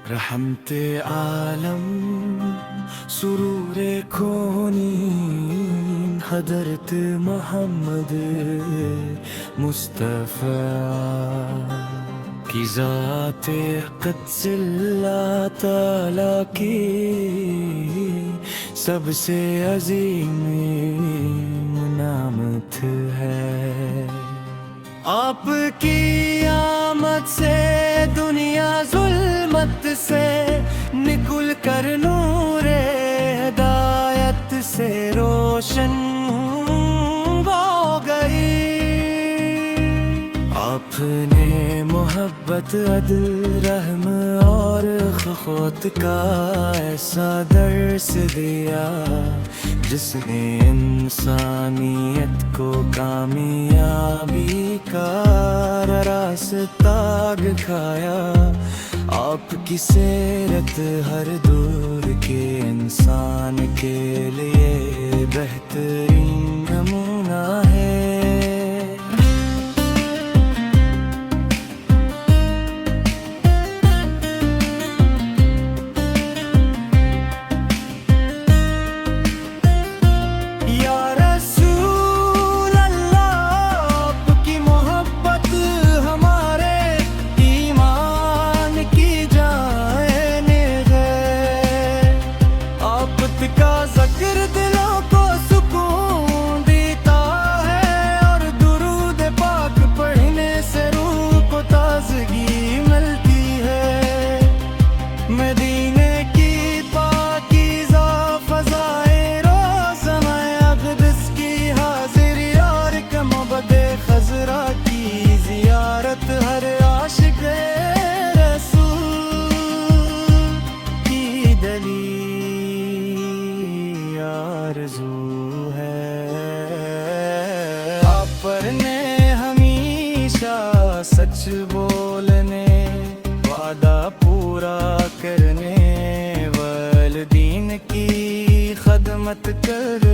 रहमते आलम सुरूरे खोनी हजरत मोहम्मद मुस्तफ़ा की ज़ाते क़ुद्स अल्लाह ताला की सबसे अज़ीम नामत है। आपकी आमद से दुनिया जुल्मत से निकुल कर नूरे हिदायत से रोशन हो गई। आपने मोहब्बत अदल रहम और ख़ुद का ऐसा दर्स दिया जिसने इंसानियत को कामयाबी का रास्ता दिखाया। आपकी सीरत हर दूर के इंसान के लिए बेहतरीन नमूना है। का ज़िक्र दिलों को सुकून देता है और दुरूद पाक पढ़ने से रूह को ताज़गी मिलती है। मदीने की पाकीज़ा फ़ज़ाए रोज़ना अक़दस की हाज़िरी और कमबद ख़ज़रा की ज़ियारत हर आशिक़ रसूल की दलील आरज़ू है। आप पर ने हमेशा सच बोलने वादा पूरा करने वालिदीन की खदमत कर